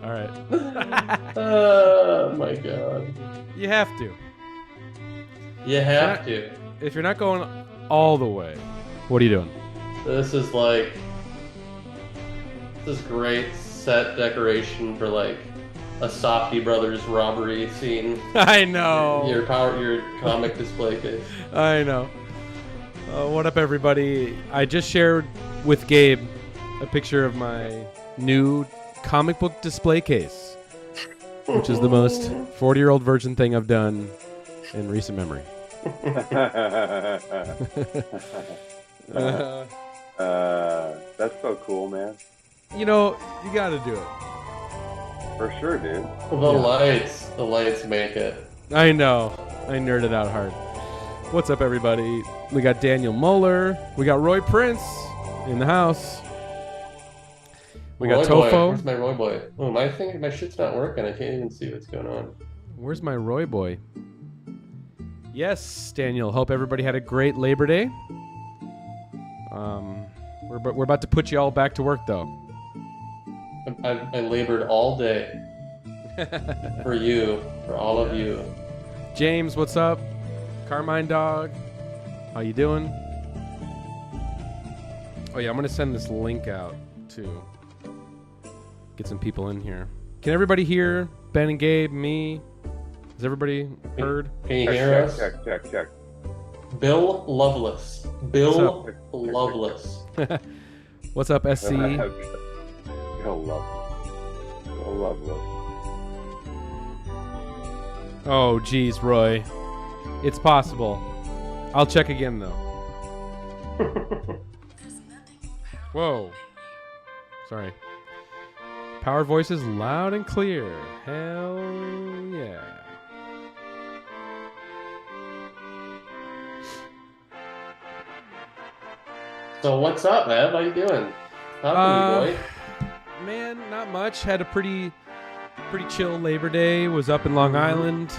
All right. Oh my god. You have to. You have to. If you're not going all the way, what are you doing? This is great set decoration for like a Softy Brothers robbery scene. I know. Your comic display case. I know. What up, everybody? I just shared with Gabe a picture of my new comic book display case, which is the most 40-year-old virgin thing I've done in recent memory. That's so cool, man. You know, you got to do it. For sure, dude. The lights make it. I know. I nerded out hard. What's up, everybody? We got Daniel Muller. We got Roy Prince in the house. We got Roy Tofo. Boy. Where's my Roy Boy? Oh, my shit's not working. I can't even see what's going on. Where's my Roy Boy? Yes, Daniel. Hope everybody had a great Labor Day. We're about to put you all back to work, though. I labored all day for you, for all of you. James, what's up? Carmine Dog, how you doing? Oh yeah, I'm gonna send this link out to get some people in here. Can everybody hear Ben and Gabe, me? Has everybody heard? Can you hear us? Check. Bill Loveless. Bill Loveless. What's up, SC? Lovelace. Oh, geez, Roy. It's possible. I'll check again, though. Whoa. Sorry. Power voices loud and clear. Hell yeah. So what's up, man? How you doing? How you, boy? Man, not much. Had a pretty chill Labor Day. Was up in Long Island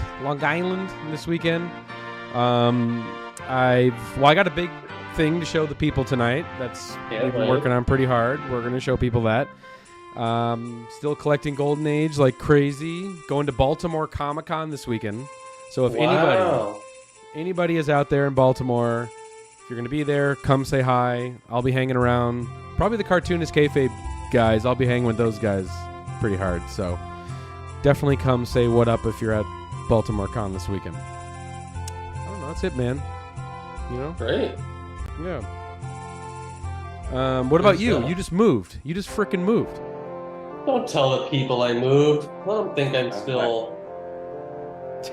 this weekend. I got a big thing to show the people tonight. We've been working on pretty hard. We're gonna show people that. Still collecting Golden Age like crazy. Going to Baltimore Comic-Con this weekend. So if anybody is out there in Baltimore, if you're gonna be there, come say hi. I'll be hanging around. Probably the Cartoonist Kayfabe guys. I'll be hanging with those guys pretty hard. So definitely come say what up if you're at Baltimore Con this weekend. I don't know. That's it, man. You know? Great. Yeah. What about you? You just moved. You just frickin' moved. Don't tell the people I moved. Let them think I'm still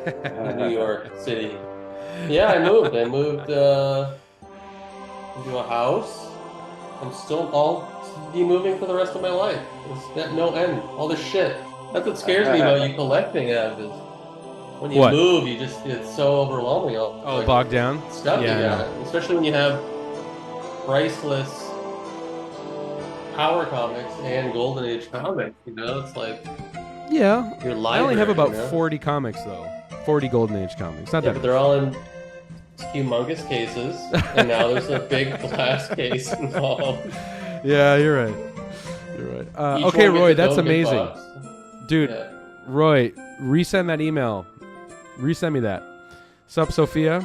in New York City. Yeah, I moved. I moved into a house. I'll be moving for the rest of my life. There's no end. All this shit. That's what scares me about you collecting is when you move, it's so overwhelming. Bogged down? Stuff you got. Especially when you have priceless Power Comics and Golden Age comics. You know, it's like your library. I only have about 40 comics though. 40 Golden Age comics. Not that. But they're all in humongous cases, and now there's a big glass case involved. Yeah, you're right. Okay, Roy, that's amazing. Box. Dude, yeah. Roy, resend that email. Resend me that. Sup, Sophia?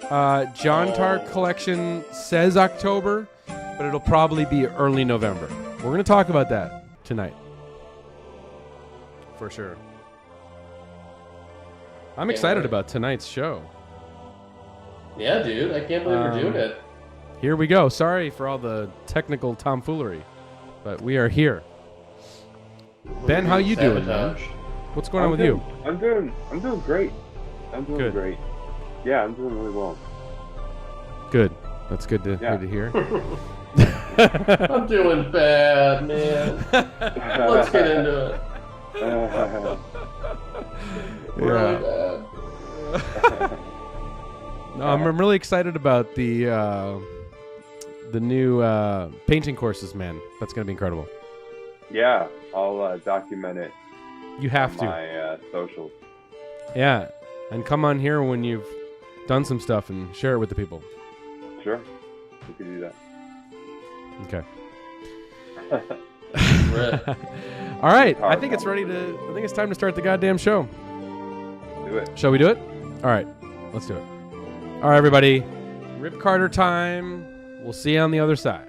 Jontar collection says October, but it'll probably be early November. We're going to talk about that tonight. For sure. I'm excited about tonight's show. Yeah, dude. I can't believe we're doing it. Here we go. Sorry for all the technical tomfoolery, but we are here. Ben, how you doing, man? What's going on with you? I'm doing great. I'm doing great. Yeah, I'm doing really well. Good. That's good to hear. I'm doing bad, man. Let's get into it. Really bad. No, I'm really excited about the new painting courses, man. That's going to be incredible. Yeah, I'll document it. You have to. My socials. Yeah, and come on here when you've done some stuff and share it with the people. Sure, we can do that. Okay. All right, I think it's ready to. I think it's time to start the goddamn show. Do it. Shall we do it? All right, let's do it. All right, everybody, Rip Carter time. We'll see you on the other side.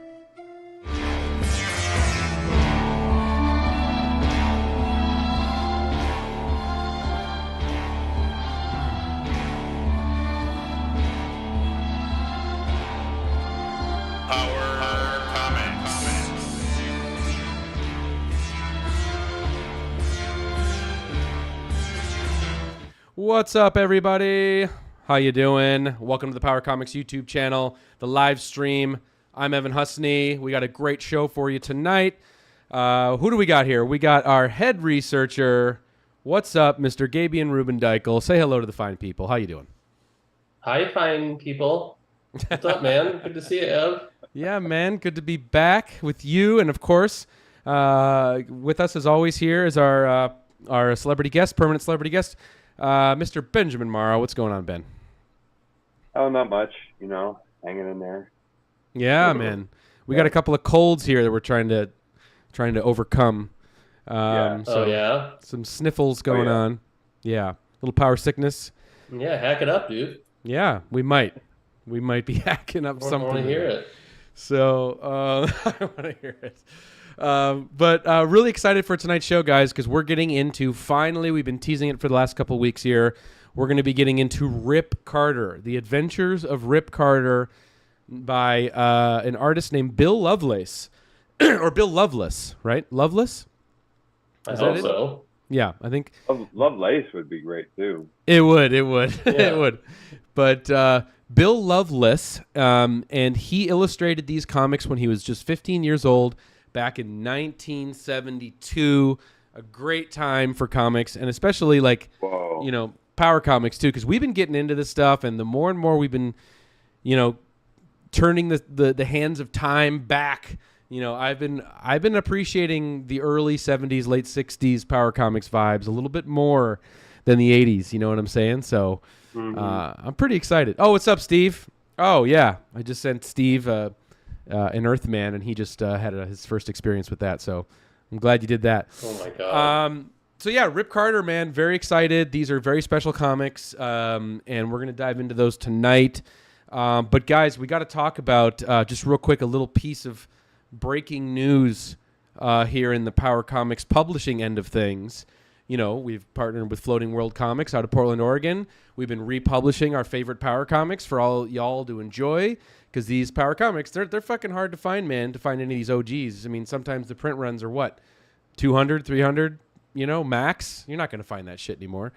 What's up, everybody? How you doing? Welcome to the Power Comics YouTube channel, the live stream. I'm Evan Husney. We got a great show for you tonight. Who do we got here? We got our head researcher. What's up, Mr. Gabe and Ruben Deichel? Say hello to the fine people. How you doing? Hi, fine people. What's up, man? Good to see you, Ev. Yeah, man. Good to be back with you. And, of course, with us, as always, here is our celebrity guest, permanent celebrity guest, Mr. Benjamin Marra. What's going on, Ben? Oh, not much. Hanging in there. Yeah, man. We got a couple of colds here that we're trying to overcome. Some sniffles going on. Yeah, little power sickness. Yeah, hack it up, dude. Yeah, we might be hacking up something. I want to hear it. So I want to hear it. But really excited for tonight's show, guys, because we're getting into, finally, we've been teasing it for the last couple of weeks here. We're going to be getting into Rip Carter, The Adventures of Rip Carter by an artist named Bill Lovelace, or Bill Loveless, right? Loveless? I hope so. Yeah, I think. Lovelace would be great, too. It would. Yeah. It would. But Bill Loveless, and he illustrated these comics when he was just 15 years old. Back in 1972, a great time for comics, and especially power comics too, because we've been getting into this stuff, and the more and more we've been, turning the hands of time back. I've been appreciating the early 70s, late 60s power comics vibes a little bit more than the 80s. You know what I'm saying? So I'm pretty excited. Oh, what's up, Steve? Oh yeah, I just sent Steve an Earthman, and he just had his first experience with that, so I'm glad you did that. Oh my god. So yeah, Rip Carter, man, very excited. These are very special comics, and we're going to dive into those tonight. But guys, we got to talk about, just real quick, a little piece of breaking news here in the Power Comics publishing end of things. We've partnered with Floating World Comics out of Portland, Oregon. We've been republishing our favorite Power Comics for all y'all to enjoy, because these Power Comics, they're fucking hard to find, man, to find any of these OGs. I mean, sometimes the print runs are what? 200, 300, max? You're not going to find that shit anymore.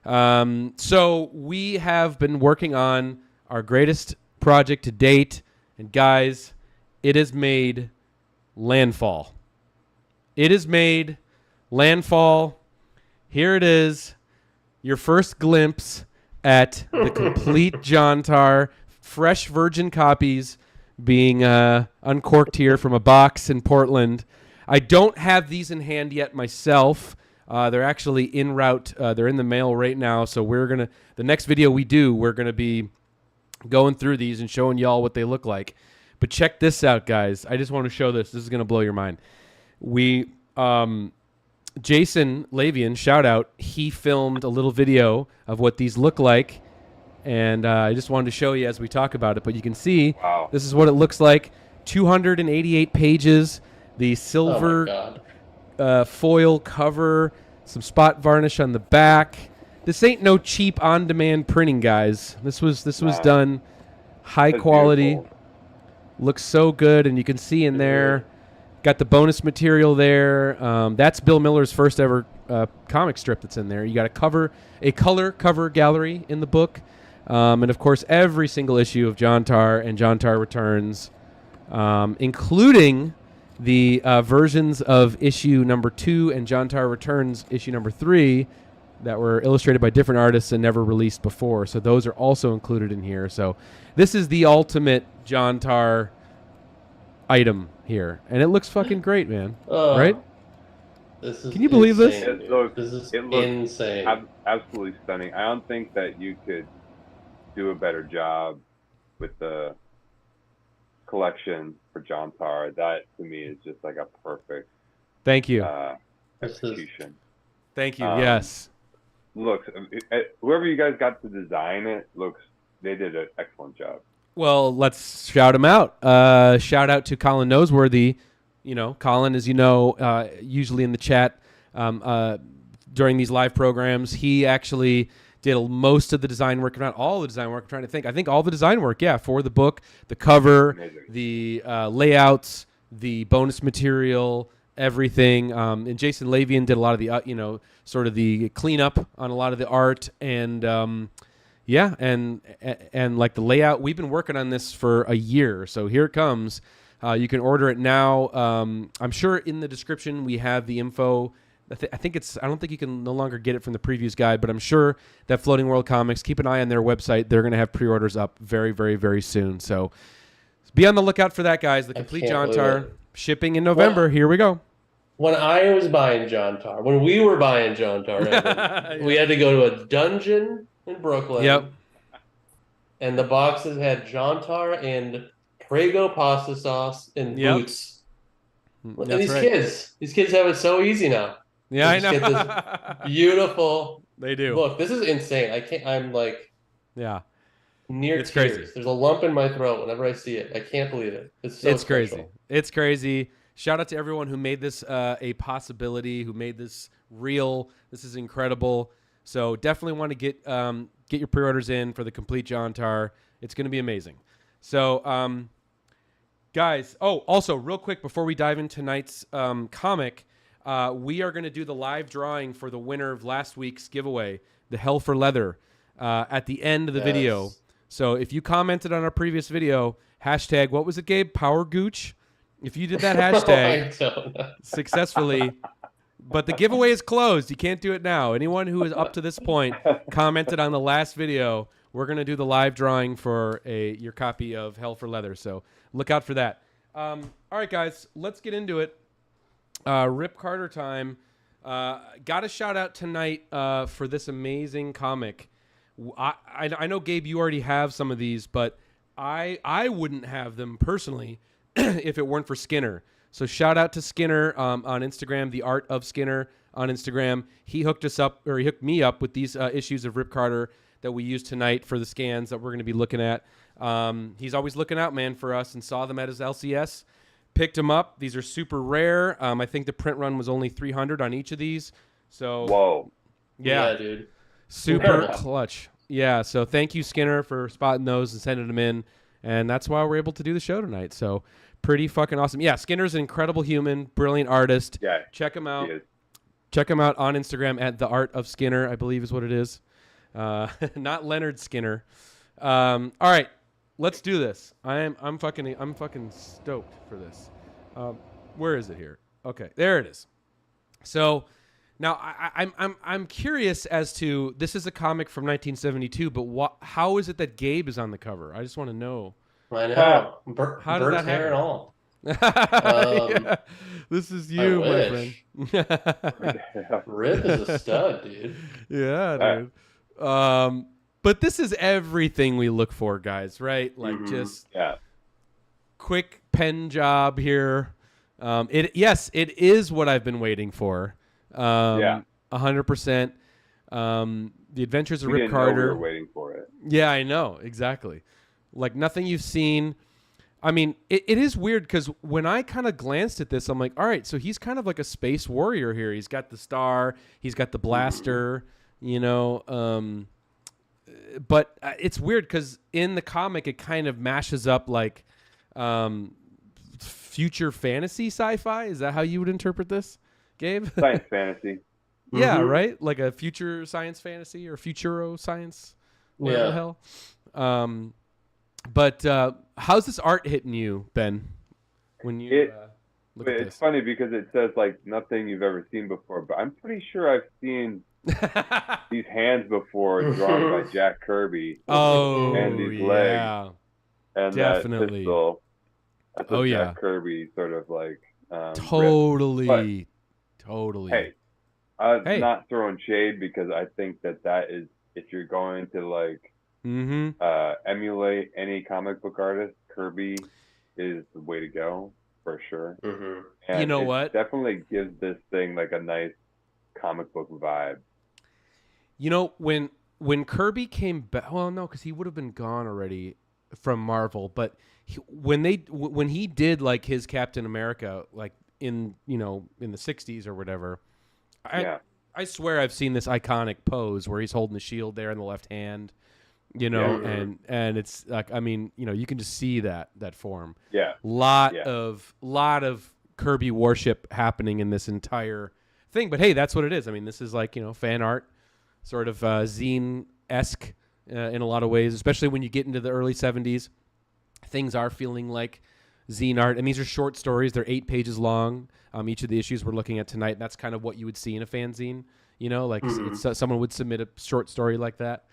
So we have been working on our greatest project to date, and guys, it has made landfall. It has made landfall. Here it is, your first glimpse at the complete Jontar, fresh virgin copies being uncorked here from a box in Portland. I don't have these in hand yet myself. They're actually en route. They're in the mail right now. So the next video we do, we're going to be going through these and showing y'all what they look like. But check this out, guys. I just want to show this. This is going to blow your mind. Jason Lavian, shout out, he filmed a little video of what these look like. And I just wanted to show you as we talk about it. But you can see, This is what it looks like. 288 pages. The silver foil cover. Some spot varnish on the back. This ain't no cheap on-demand printing, guys. This was done high quality. Beautiful. Looks so good. And you can see in there, got the bonus material there. That's Bill Miller's first ever comic strip that's in there. You got a color cover gallery in the book. And, of course, every single issue of Jontar and Jontar Returns, including the versions of issue number 2 and Jontar Returns issue number 3 that were illustrated by different artists and never released before. So those are also included in here. So this is the ultimate Jontar item here. And it looks fucking great, man. Right? Can you believe this? It looks insane. Absolutely stunning. I don't think that you could do a better job with the collection for Jontar. That to me is just like a perfect Thank you. execution. Thank you. Yes. Looks, whoever you guys got to design it, they did an excellent job. Well, let's shout him out. Shout out to Colin Noseworthy. You know, Colin, as you know, usually in the chat during these live programs, he actually did most of the design work, if not all the design work. I'm trying to think. I think all the design work, for the book, the cover, the layouts, the bonus material, everything. And Jason Lavian did a lot of the, sort of the cleanup on a lot of the art and, and like the layout. We've been working on this for a year, so here it comes. You can order it now. I'm sure in the description we have the info. I think I don't think you can no longer get it from the previews guide, but I'm sure that Floating World Comics, keep an eye on their website. They're going to have pre-orders up very, very, very soon. So be on the lookout for that, guys. The complete Jontar shipping in November. Here we go. When I was buying Jontar, when we were buying Jontar, we had to go to a dungeon in Brooklyn. Yep. And the boxes had Jontar and Prego pasta sauce and boots. And these kids have it so easy now. Yeah, I know. Get this beautiful they do. Look, this is insane. I'm like near it's tears. Crazy. There's a lump in my throat whenever I see it. I can't believe it. It's crazy. It's crazy. Shout out to everyone who made this a possibility, who made this real. This is incredible. So definitely want to get your pre-orders in for the complete Jontar. It's going to be amazing. So, guys, also real quick before we dive into tonight's comic, we are going to do the live drawing for the winner of last week's giveaway, the Hell for Leather, at the end of the video. So if you commented on our previous video, hashtag, what was it, Gabe? Power Gooch. If you did that hashtag successfully, but the giveaway is closed. You can't do it now. Anyone who is up to this point commented on the last video, we're going to do the live drawing for your copy of Hell for Leather. So look out for that. All right, guys, let's get into it. Rip Carter time. Got a shout out tonight for this amazing comic. I know, Gabe, you already have some of these, but I wouldn't have them personally if it weren't for Skinner. So shout out to Skinner on Instagram, the Art of Skinner on Instagram. He hooked me up with these issues of Rip Carter that we use tonight for the scans that we're going to be looking at. He's always looking out, man, for us, and saw them at his LCS. Picked them up. These are super rare. I think the print run was only 300 on each of these. So whoa, yeah, dude, super clutch. Yeah. So thank you, Skinner, for spotting those and sending them in, and that's why we're able to do the show tonight. So pretty fucking awesome. Yeah, Skinner's an incredible human, brilliant artist. Yeah, check him out. Check him out on Instagram at the Art of Skinner, I believe is what it is. Not Leonard Skinner. All right. Let's do this. I'm fucking stoked for this. Where is it here? Okay, there it is. So now I'm curious as to, this is a comic from 1972, but how is it that Gabe is on the cover? I just want to know. I know. How did that hair and all. Yeah. This is you, my friend. Rip is a stud, dude. Yeah, dude. But this is everything we look for, guys, right? Like just quick pen job here. It is what I've been waiting for. 100%. The Adventures of Rip Carter. We were waiting for it. Yeah, I know, exactly. Like nothing you've seen. I mean, it is weird because when I kind of glanced at this, I'm like, all right, so he's kind of like a space warrior here. He's got the star, he's got the blaster, but it's weird because in the comic it kind of mashes up like future fantasy sci-fi. Is that how you would interpret this, Gabe? Science fantasy. Yeah, right? Like a future science fantasy or futuro science. Whatever the hell. But how's this art hitting you, Ben? When you look at this? It's funny because it says like nothing you've ever seen before, but I'm pretty sure I've seen these hands before drawn by Jack Kirby. And these legs. And definitely. That pistol. That's a Jack Kirby sort of like totally. Hey, I'm not throwing shade because I think that is, if you're going to like emulate any comic book artist, Kirby is the way to go. for sure. Mm-hmm. And you know it what? definitely gives this thing like a nice comic book vibe. You know, when Kirby came back, well, no, because he would have been gone already from Marvel. But when he did like his Captain America, like in the '60s or whatever, I swear I've seen this iconic pose where he's holding the shield there in the left hand, and it's like, I mean, you can just see that form. Yeah. Lot of Kirby worship happening in this entire thing. But hey, that's what it is. I mean, this is like, fan art, sort of zine-esque in a lot of ways, especially when you get into the early 70s. Things are feeling like zine art, and these are short stories. They're 8 pages long. Each of the issues we're looking at tonight, that's kind of what you would see in a fanzine. Like someone would submit a short story like that,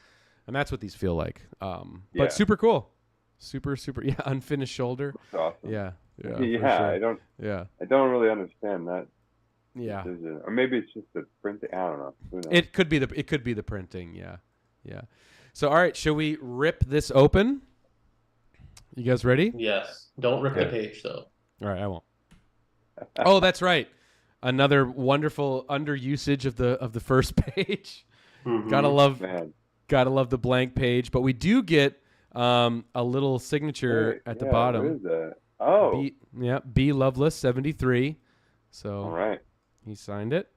and that's what these feel like. But super cool, super unfinished shoulder. That's awesome. Yeah. Sure. I don't really understand that. Yeah. Decision. Or maybe it's just the printing. I don't know. Who knows? It could be the printing. Yeah. So all right, shall we rip this open? You guys ready? Yes. Don't rip the page though. All right, I won't. Oh, that's right. Another wonderful underusage of the first page. Mm-hmm. Gotta love the blank page, but we do get a little signature at the bottom. What is that? Oh, B Loveless 73. So all right, he signed it.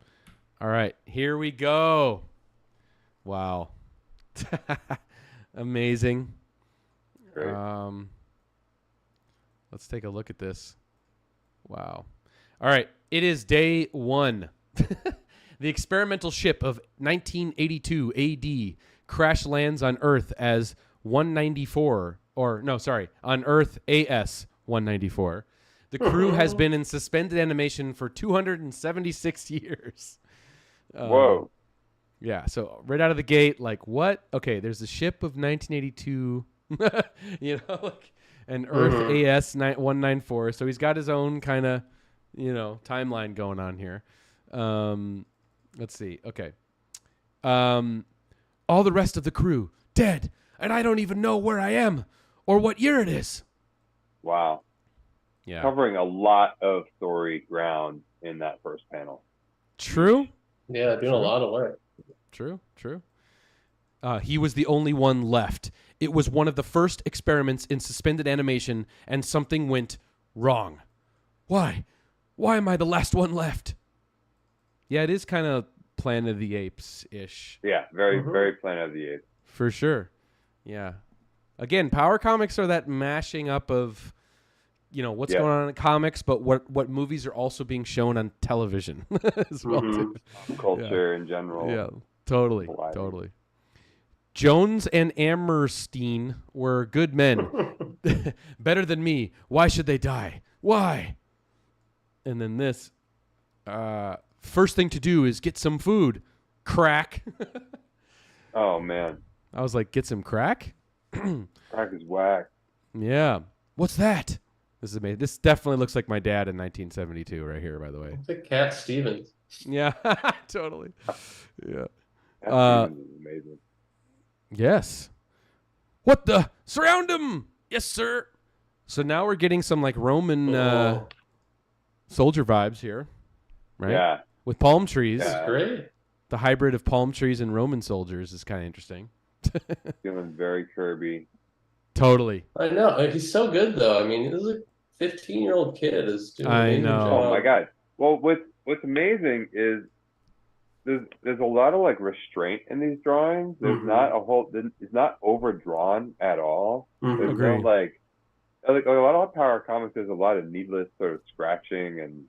All right, here we go. Wow, amazing. Great. Let's take a look at this. Wow. All right. It is day 1. The experimental ship of 1982 AD crash lands on Earth as 194, on Earth AS 194. The crew has been in suspended animation for 276 years. Whoa. Yeah. So right out of the gate, like, what? Okay. There's a ship of 1982, and Earth AS 194. So he's got his own kind of, timeline going on here. Let's see. Okay. All the rest of the crew dead, and I don't even know where I am or what year it is. Wow. Yeah. Covering a lot of story ground in that first panel. True. Yeah, doing a lot of work. True. He was the only one left. It was one of the first experiments in suspended animation, and something went wrong. Why? Why am I the last one left? Yeah, it is kind of Planet of the Apes-ish. Yeah, very Planet of the Apes. For sure. Yeah. Again, Power Comics are that mashing up of, what's going on in comics, but what movies are also being shown on television as well. Too. Culture in general. Yeah, totally. Jones and Ammerstein were good men. Better than me. Why should they die? Why? And then this. First thing to do is get some food. Crack. Oh, man. I was like, get some crack? Crack is whack. Yeah. What's that? This is amazing. This definitely looks like my dad in 1972 right here, by the way. It's like Cat Stevens. Yeah, totally. Yeah. Cat Stevens is amazing. Yes. What the? Surround him! Yes, sir. So now we're getting some like Roman soldier vibes here, right? Yeah. With palm trees. That's great. The hybrid of palm trees and Roman soldiers is kind of interesting. Feeling very Kirby. Totally. I know. He's so good, though. I mean, this is a 15-year-old kid is doing an amazing job. Oh, my God. Well, what's amazing is there's a lot of like restraint in these drawings. There's not it's not overdrawn at all. There's no like a lot of Power Comics. There's a lot of needless sort of scratching and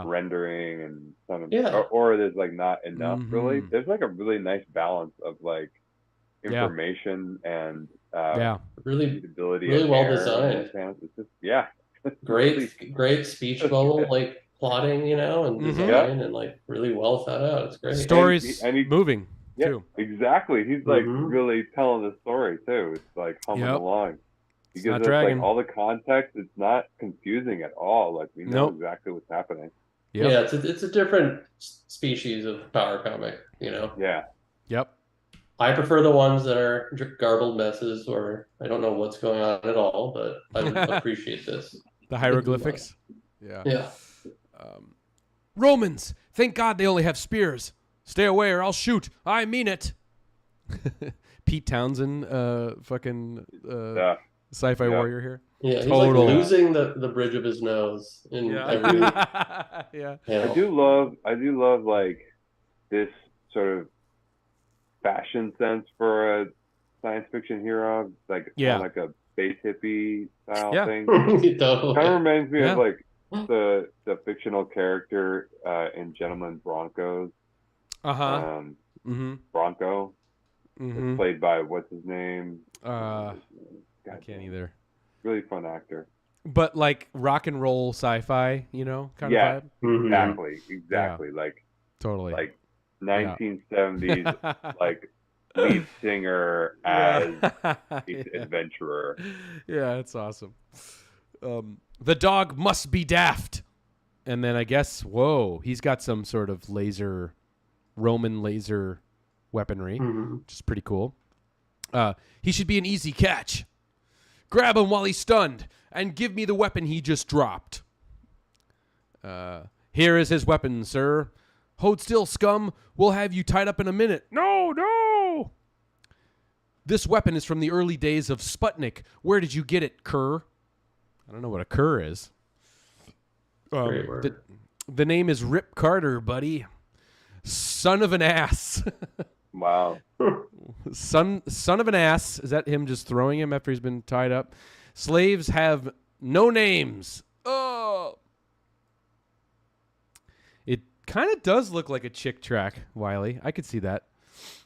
rendering and kind of or there's like not enough really. There's like a really nice balance of like information and really readability, really well designed. It's just great speech bubble like plotting, and design and like really well thought out. It's great. Stories moving too. Exactly. He's like really telling the story too. It's like humming along. He gives us like all the context. It's not confusing at all. Like we know exactly what's happening. Yep. Yeah, it's a different species of power comic. Yeah. Yep. I prefer the ones that are garbled messes where I don't know what's going on at all, but I appreciate this. The hieroglyphics. Yeah. Romans, thank God they only have spears. Stay away or I'll shoot. I mean it. Pete Townsend, sci-fi warrior here. Yeah, he's like losing the bridge of his nose in every. Yeah. I do love like this sort of fashion sense for a science fiction hero, like like a space hippie style thing. Totally. Kind of reminds me of like the fictional character in Gentlemen Broncos. Bronco. It's played by what's his name? I can't either. Really fun actor. But like rock and roll sci-fi, kind of vibe. Exactly. Yeah. Like totally. Like 1970s, like lead singer as adventurer. Yeah, it's awesome. The dog must be daft. And then I guess, he's got some sort of Roman laser weaponry, which is pretty cool. He should be an easy catch. Grab him while he's stunned and give me the weapon he just dropped. Here is his weapon, sir. Hold still, scum. We'll have you tied up in a minute. No. This weapon is from the early days of Sputnik. Where did you get it, cur? I don't know what a cur is. The name is Rip Carter, buddy. Son of an ass. Wow. Son of an ass. Is that him just throwing him after he's been tied up? Slaves have no names. Oh. It kind of does look like a chick track, Wiley. I could see that.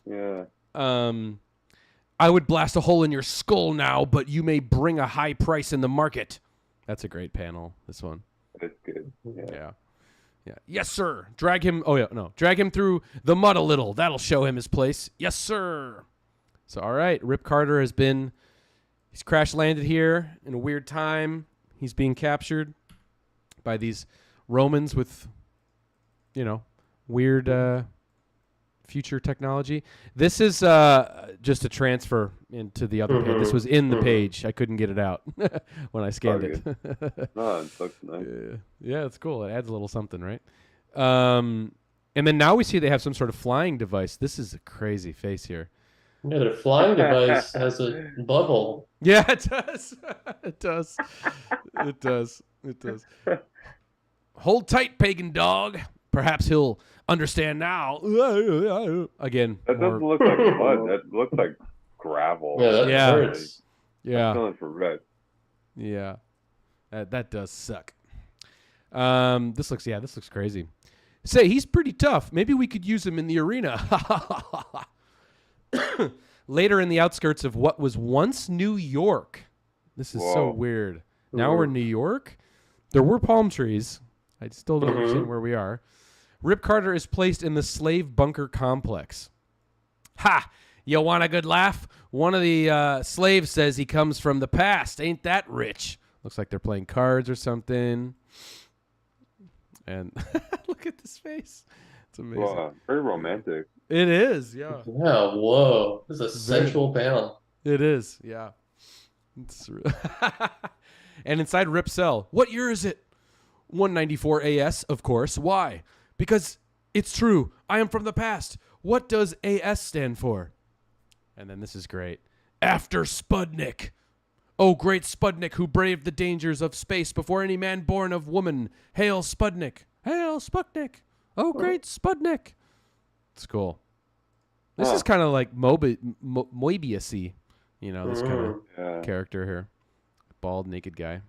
Yeah. I would blast a hole in your skull now, but you may bring a high price in the market. That's a great panel, this one. That's good. Yeah. Yes, sir. Drag him. Oh, yeah. No. Drag him through the mud a little. That'll show him his place. Yes, sir. So, all right. Rip Carter he's crash landed here in a weird time. He's being captured by these Romans with, weird future technology. This is just a transfer into the other page. This was in the page. I couldn't get it out when I scanned it. Oh, it looks nice. Yeah, it's cool. It adds a little something, right? And then now we see they have some sort of flying device. This is a crazy face here. Yeah, their flying device has a bubble. Yeah, it does. It does. Hold tight, pagan dog. Perhaps he'll understand now. Again. That doesn't look like mud. That looks like gravel. Yeah, that hurts. Yeah. I'm feeling for red. Yeah. That does suck. This looks crazy. Say, he's pretty tough. Maybe we could use him in the arena. Later in the outskirts of what was once New York. This is so weird. Now we're in New York. There were palm trees. I still don't understand where we are. Rip Carter is placed in the slave bunker complex. Ha! You want a good laugh? One of the slaves says he comes from the past. Ain't that rich? Looks like they're playing cards or something. And look at this face. It's amazing. Wow, very romantic. It is, yeah. Yeah, whoa. This is a sensual panel. It is, yeah. And inside Rip's cell, what year is it? 194 AS, of course. Why? Because it's true. I am from the past. What does AS stand for? And then this is great. After Sputnik. Oh, great Sputnik, who braved the dangers of space before any man born of woman. Hail Sputnik. Hail Sputnik. Oh, great Sputnik. It's cool. This is kind of like Moebius-y, this kind of character here. Bald, naked guy.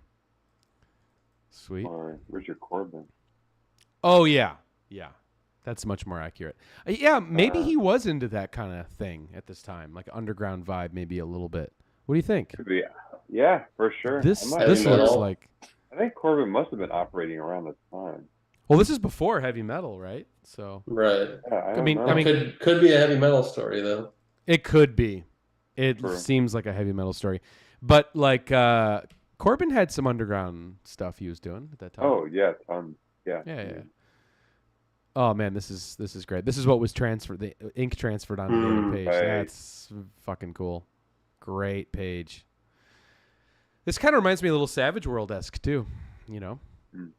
Sweet. Or Richard Corbin. Oh, yeah. Yeah. That's much more accurate. Yeah, maybe he was into that kind of thing at this time, like underground vibe, maybe a little bit. What do you think? Yeah, for sure. This looks like... I think Corbin must have been operating around this time. Well, this is before heavy metal, right? So right. Yeah, I mean, could be a heavy metal story though. It could be. It seems like a heavy metal story, but like Corbin had some underground stuff he was doing at that time. Oh yeah, yeah. Oh man, this is great. This is what was transferred. The ink transferred onto the other page. Right. That's fucking cool. Great page. This kind of reminds me a little Savage World-esque too.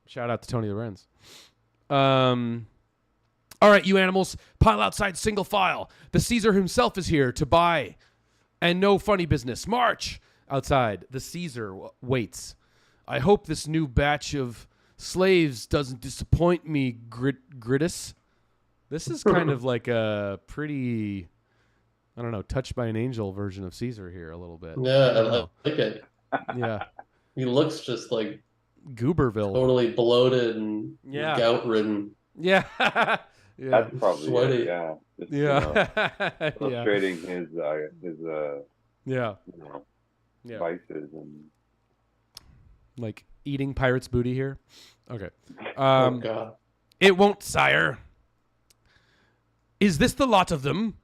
Shout out to Tony Lorenz. All right, you animals, pile outside single file. The Caesar himself is here to buy, and no funny business. March! Outside, the Caesar waits. I hope this new batch of slaves doesn't disappoint me, Gridus. This is kind of like a pretty, I don't know, touched by an angel version of Caesar here a little bit. Yeah, I like it. Yeah. He looks just like Gooberville. totally bloated and gout-ridden. Yeah. Yeah. That's probably Sweaty. it, yeah. Just, yeah. illustrating his vices and like eating pirate's booty here. Okay. Oh God. It won't, sire. Is this the lot of them?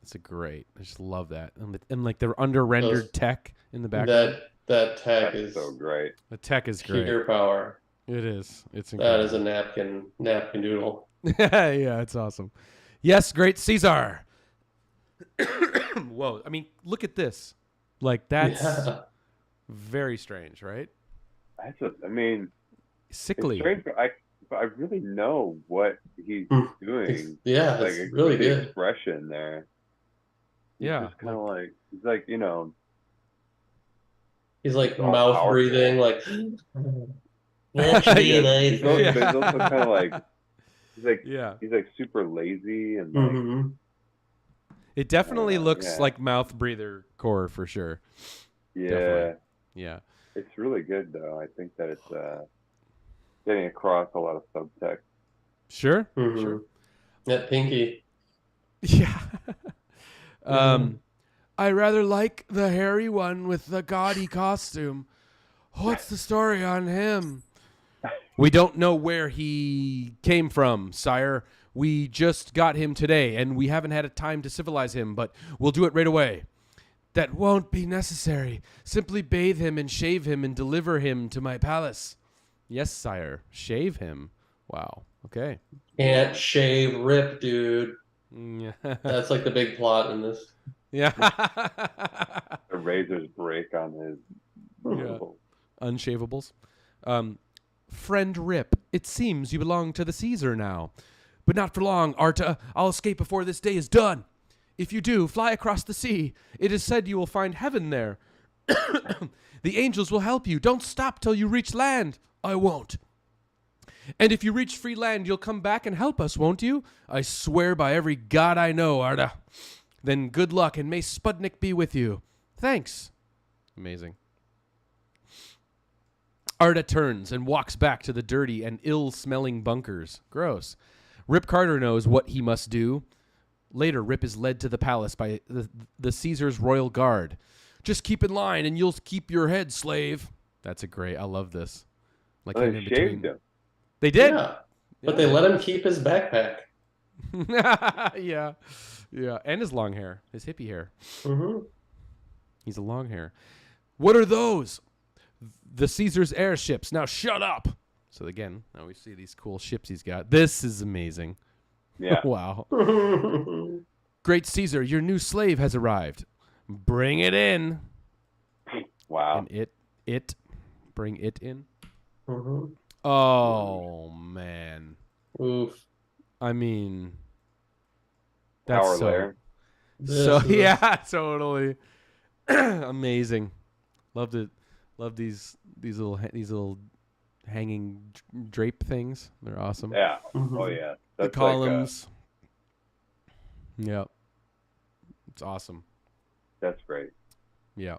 That's a great. I just love that. And like their under-rendered tech in the background. That tech is so great. The tech is great. Pure power. It is. It's incredible. That is a napkin doodle. Yeah, it's awesome. Yes, great Caesar. Whoa. I mean, look at this. Like, that's very strange, right? Sickly. It's strange, but I really know what he's doing. Yeah, like it's really good expression there. Yeah. Kind of like, he's like, he's like mouth powerful. Breathing, like. He's also kind of like. He's like super lazy and like. It definitely looks like mouth breather core for sure. Yeah. Definitely. Yeah. It's really good though. I think that it's getting across a lot of subtext. Sure. Sure. That pinky. Yeah. I rather like the hairy one with the gaudy costume. What's the story on him? We don't know where he came from, sire. We just got him today, and we haven't had a time to civilize him, but we'll do it right away. That won't be necessary. Simply bathe him and shave him and deliver him to my palace. Yes, sire. Shave him. Wow. Okay. Can't shave Rip, dude. Yeah. That's like the big plot in this. Yeah. The razors break on his unshaveables. Friend Rip, it seems you belong to the Caesar now. But not for long, Arta. I'll escape before this day is done. If you do, fly across the sea. It is said you will find heaven there. The angels will help you. Don't stop till you reach land. I won't. And if you reach free land, you'll come back and help us, won't you? I swear by every god I know, Arta. Then good luck, and may Sputnik be with you. Thanks. Amazing. Arta turns and walks back to the dirty and ill-smelling bunkers. Gross. Rip Carter knows what he must do. Later, Rip is led to the palace by the Caesar's royal guard. Just keep in line, and you'll keep your head, slave. That's a great. I love this. Like they in between. him. They did. Yeah. But they let him keep his backpack. Yeah. And his long hair, his hippie hair. He's a long hair. What are those? The Caesar's airships. Now shut up. So again, now we see these cool ships he's got. This is amazing. Yeah. Wow. Great Caesar, your new slave has arrived. Bring it in. Wow. And bring it in. Oh man. Oof. I mean, that's Power layer. So yeah, totally. Amazing. Loved it. Love these little hanging drape things. They're awesome. Yeah. Oh yeah. That's the columns. Yeah. It's awesome. That's great. Yeah.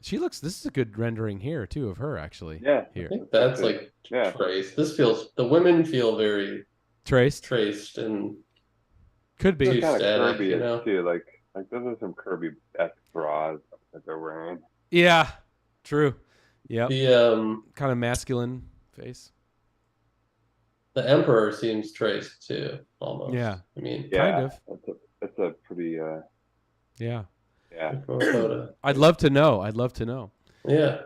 She looks. This is a good rendering here too of her actually. Yeah. Here. I think that's like traced. This feels. The women feel very traced and could be kind of static, Kirby you know? too. Like those are some Kirby-esque bras that they're wearing. Yeah. True. Yeah. The kind of masculine face. The Emperor seems traced too, almost. Yeah. I mean, kind of. That's a pretty. Yeah. Yeah. I'd love to know. Yeah.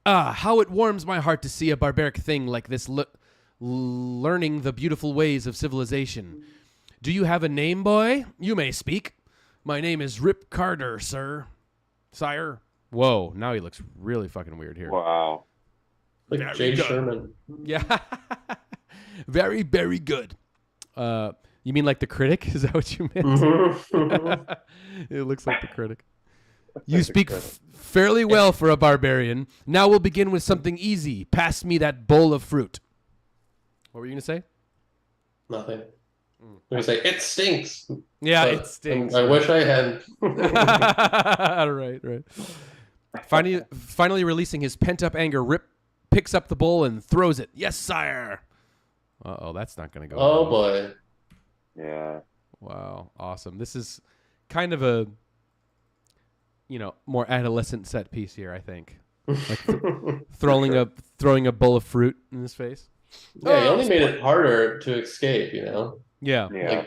How it warms my heart to see a barbaric thing like this learning the beautiful ways of civilization. Do you have a name, boy? You may speak. My name is Rip Carter, sire. Whoa, now he looks really fucking weird here. Wow. Like Very Jay good. Sherman. Yeah. Very, very good. You mean like the critic? Is that what you meant? Mm-hmm. It looks like the critic. You speak fairly well for a barbarian. Now we'll begin with something easy. Pass me that bowl of fruit. What were you going to say? Nothing. I'm going to say, it stinks. Yeah, But it stinks. I wish I had. Right. Finally releasing his pent-up anger, Rip picks up the bowl and throws it. Yes, sire. Uh-oh, that's not going to go Oh, well. boy. Yeah. Wow, awesome. This is kind of a, more adolescent set piece here, I think. Like throwing a bowl of fruit in his face. Yeah, he only made it harder to escape, Yeah. Yeah.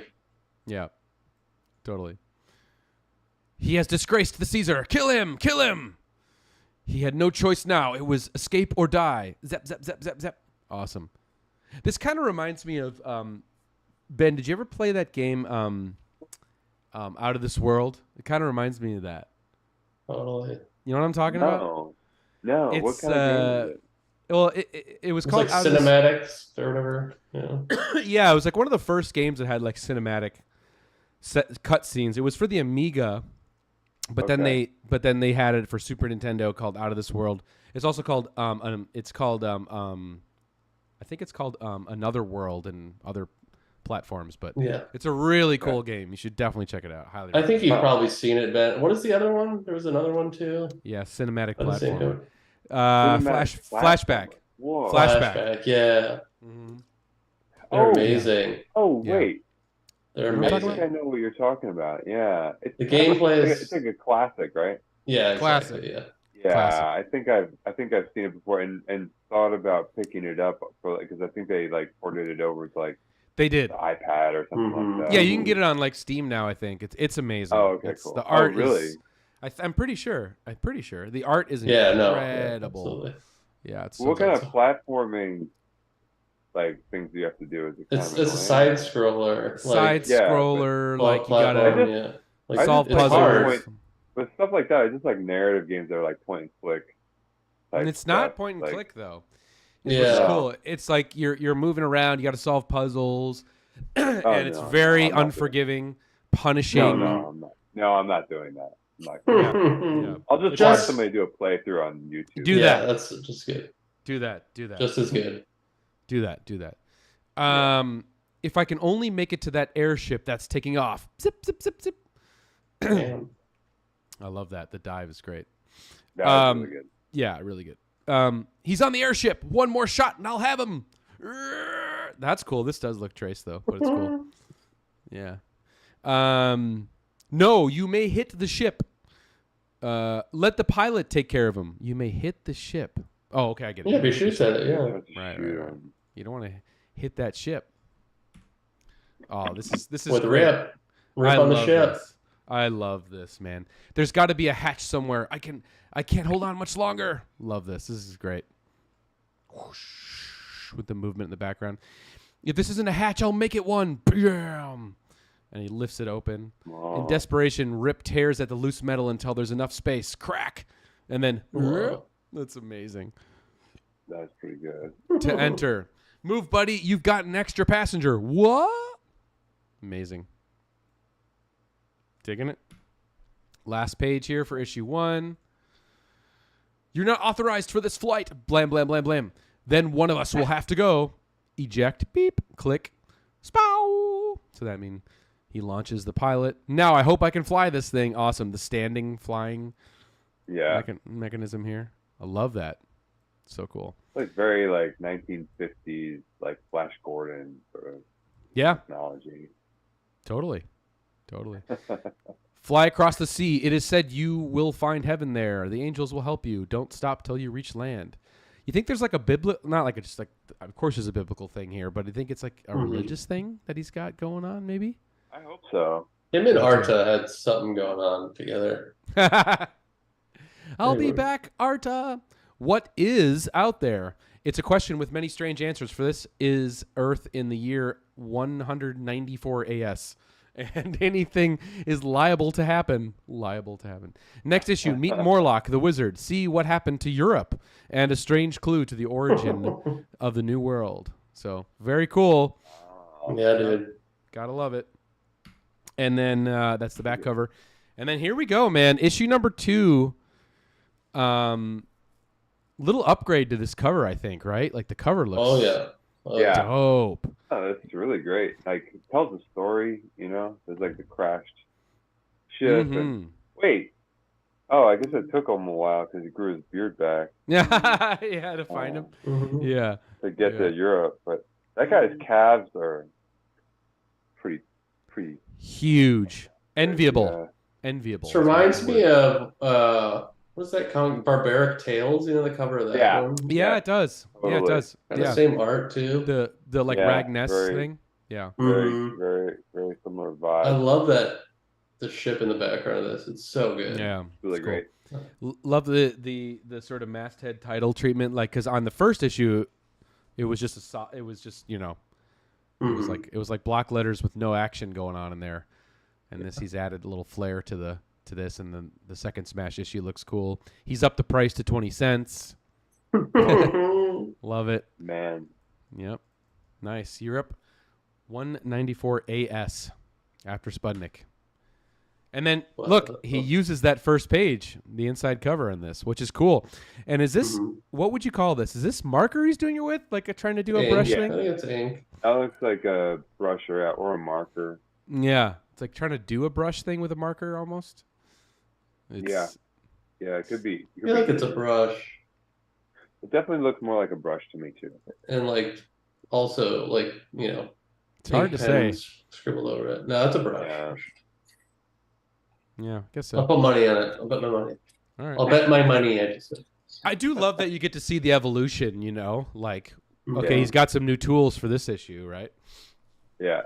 Yeah. Totally. He has disgraced the Caesar. Kill him! Kill him! He had no choice now. It was escape or die. Zap, zap, zap, zap, zap. Awesome. This kind of reminds me of, Ben, did you ever play that game, Out of This World? It kind of reminds me of that. Totally. You know what I'm talking about? No. It's, What kind of game is it? Well, it was It's called like Out of This- cinematics or whatever. Yeah, it was like one of the first games that had like cinematic cutscenes. It was for the Amiga, but then they had it for Super Nintendo called Out of This World. It's also called I think it's called Another World and other platforms, but Yeah. it's a really cool game. You should definitely check it out. Highly I think recommend. you've probably seen it, Ben. What is the other one? There was another one, too. Yeah, cinematic I didn't see it. platform. Cinematic Flashback. Whoa. Flashback. Yeah. Mhm. They're Oh, amazing. Oh, Yeah. wait. They're You know what I'm I talking think amazing. I know what you're talking about. Yeah. It's The kind of gameplay like- is- It's like a classic, right? Yeah, Classic. exactly. Yeah. Yeah, Classic. I think I've seen it before and thought about picking it up for because I think they like ported it over to like They did. the iPad or something Mhm. like that. Yeah, you can get it on like Steam now. I think it's amazing. Oh, okay, It's- cool. The art Oh, really? is. I'm pretty sure. the art is Yeah, no. incredible. Absolutely. Yeah, it's What so kind good. of platforming like things do you have to do? Is it kind It's of a side scroller. side yeah, scroller, but- like you gotta platform, yeah. Like, solve it's puzzles. hard. But stuff like that, it's just like narrative games that are like point and click. And type it's not stuff, point and like- click though. Yeah. Which is cool. It's like you're moving around. You got to solve puzzles, and it's no, very I'm not doing unforgiving, punishing. No, I'm not. No, I'm not doing that. I'm not Yeah. I'll just It's watch just- somebody do a playthrough on YouTube. Do Yeah, that. that's just good. Do that. Just as good. Do that. If I can only make it to that airship that's taking off. Zip, zip, zip, zip. Damn. I love that. The dive is great. That was really good. Yeah, really good. He's on the airship. One more shot and I'll have him. That's cool. This does look trace though, but it's cool. Yeah. No, you may hit the ship. Let the pilot take care of him. You may hit the ship. Oh, okay, I get it. Yeah, be shoots at it, yeah. Right. You don't want to hit that ship. Oh, this is With great. Rip. Rip I on the love ship. this. I love this, man. There's got to be a hatch somewhere. I can't hold on much longer. Love this. This is great. Whoosh, with the movement in the background. If this isn't a hatch, I'll make it one. Bam! And he lifts it open. Oh. In desperation, Rip tears at the loose metal until there's enough space. Crack! And then, Whoa. that's amazing. That's pretty good. To enter. Move, buddy. You've got an extra passenger. What? Amazing. Digging it. Last page here for issue 1. You're not authorized for this flight. Blam, blam, blam, blam. Then one of us will have to go. Eject. Beep. Click. Spow. So that means he launches the pilot. Now I hope I can fly this thing. Awesome. The standing flying Yeah. mechanism here. I love that. So cool. Like very like 1950s, like Flash Gordon sort of Yeah. technology. Totally. Fly across the sea. It is said you will find heaven there. The angels will help you. Don't stop till you reach land. You think there's like a biblical, not like just like, of course there's a biblical thing here, but I think it's like a religious thing that he's got going on, maybe? I hope so. Him and Arta had something going on together. I'll be Anyway. back, Arta. What is out there? It's a question with many strange answers. For this is Earth in the year 194 AS. and anything is liable to happen. Next issue, meet Morlock, the wizard. See what happened to Europe, and a strange clue to the origin of the new world. So, very cool. Yeah, dude. Gotta love it. And then that's the back cover. And then here we go, man. Issue number 2. Little upgrade to this cover, I think, right? Like the cover looks dope. Oh, that's really great. Like, it tells a story, you know? There's like the crashed ship. And, wait. Oh, I guess it took him a while because he grew his beard back. Yeah, you had to find him. Yeah. To get to Europe. But that guy's calves are pretty huge. Enviable. Yeah. Enviable. This reminds me of what's that comic? Barbaric Tales, you know the cover of that one? Yeah, it does. Totally. Yeah, it does. And the same art too. The like Ragness thing. Yeah. Very similar vibe. I love that the ship in the background of this. It's so good. Yeah. It's really great. Love the sort of masthead title treatment, like because on the first issue, it was just it was like block letters with no action going on in there, and he's added a little flair to this, and then the second Smash issue looks cool. He's upped the price to 20 cents. Love it, man. Yep, nice. Europe, 194 AS after Sputnik. And then, look, he uses that first page, the inside cover in this, which is cool. And is this, what would you call this? Is this marker he's doing it with? Like trying to do a brush thing? I think it's ink. That looks like a brush or a marker. Yeah. It's like trying to do a brush thing with a marker almost. Yeah, it could be. I feel like it's a brush. It definitely looks more like a brush to me, too. And, like, also, like, you know. It's hard to say. Scribbled over it. No, it's a brush. Yeah, I guess so. I'll put money on it. I'll bet my money. All right. I'll bet my money. I do love that you get to see the evolution, you know? Like, okay, he's got some new tools for this issue, right? Yeah.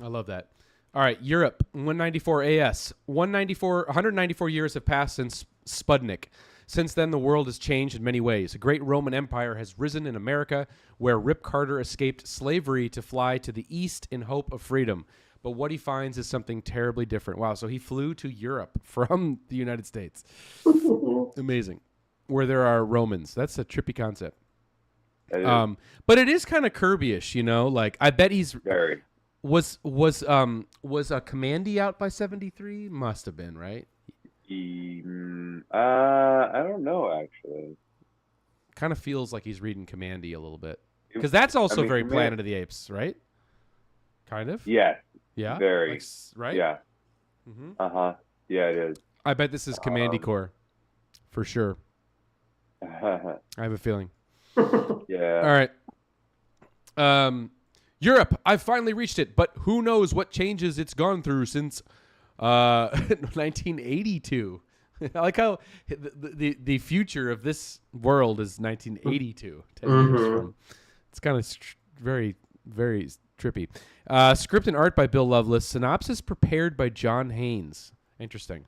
I love that. All right, Europe, 194 AS. 194 years have passed since Sputnik. Since then, the world has changed in many ways. A great Roman Empire has risen in America, where Rip Carter escaped slavery to fly to the east in hope of freedom. But what he finds is something terribly different. Wow, so he flew to Europe from the United States. Amazing. Where there are Romans. That's a trippy concept. But it is kind of Kirby-ish, you know? Like, I bet he's... Very. Was Commandy out by 73? Must have been, right? I don't know, actually. Kind of feels like he's reading Commandy a little bit. Because that's also very Planet of the Apes, right? Kind of? Yes. Yeah? Very. Like, right? Yeah. Mm-hmm. Yeah, it is. I bet this is Commandy Corps. For sure. I have a feeling. Yeah. All right. Europe, I've finally reached it, but who knows what changes it's gone through since 1982. I like how the future of this world is 1982. 10 years from. It's kind of very, very trippy. Script and art by Bill Lovelace. Synopsis prepared by John Haynes. Interesting.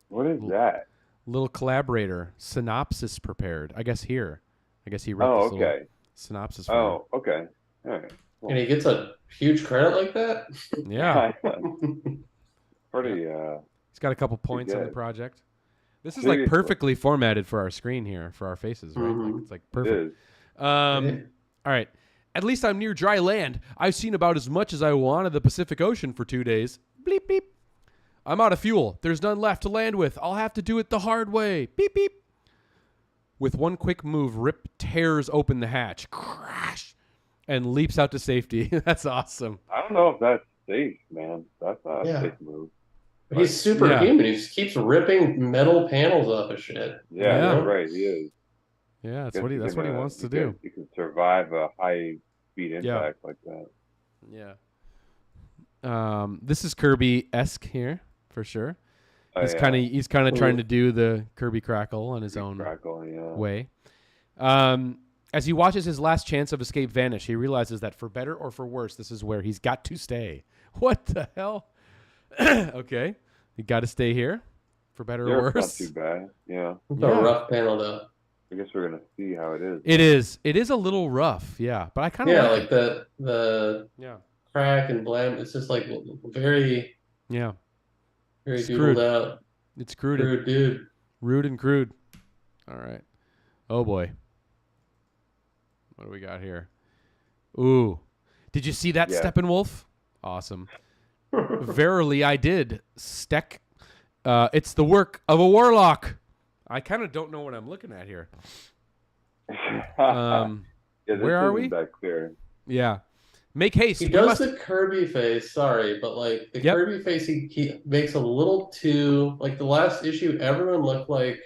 What is that? Little collaborator. Synopsis prepared. I guess he wrote this little synopsis for him. Okay. All right. Cool. And he gets a huge credit like that? Yeah. Pretty, He's got a couple points on the project. This is like perfectly formatted for our screen here, for our faces, right? Like, it's like perfect. All right. At least I'm near dry land. I've seen about as much as I want of the Pacific Ocean for 2 days. Bleep, beep. I'm out of fuel. There's none left to land with. I'll have to do it the hard way. Beep, beep. With one quick move, Rip tears open the hatch. Crash. And leaps out to safety. That's awesome. I don't know if that's safe, man. That's not a safe move. But he's superhuman. He just keeps ripping metal panels off of shit. Yeah, that's right. He is. Yeah, that's what he wants to do. You can survive a high speed impact like that. Yeah. This is Kirby-esque here for sure. He's kind of trying to do the Kirby Crackle on his own way. As he watches his last chance of escape vanish, he realizes that for better or for worse, this is where he's got to stay. What the hell? Okay, you got to stay here for better or worse. Not too bad. Yeah. It's a rough panel though. I guess we're gonna see how it is. It is. It is a little rough. Yeah, but I kind of like the crack and blam. It's just like very, Yeah. very Screwed. doodled out. It's crude. Crude, dude. Rude and crude. All right. Oh boy. What do we got here? Ooh. Did you see that, Steppenwolf? Awesome. Verily I did. Steck. It's the work of a warlock. I kind of don't know what I'm looking at here. Where are we? That clear. Yeah. Make haste. He does the Kirby face, sorry, but like the Kirby face he makes a little too, like the last issue, everyone looked like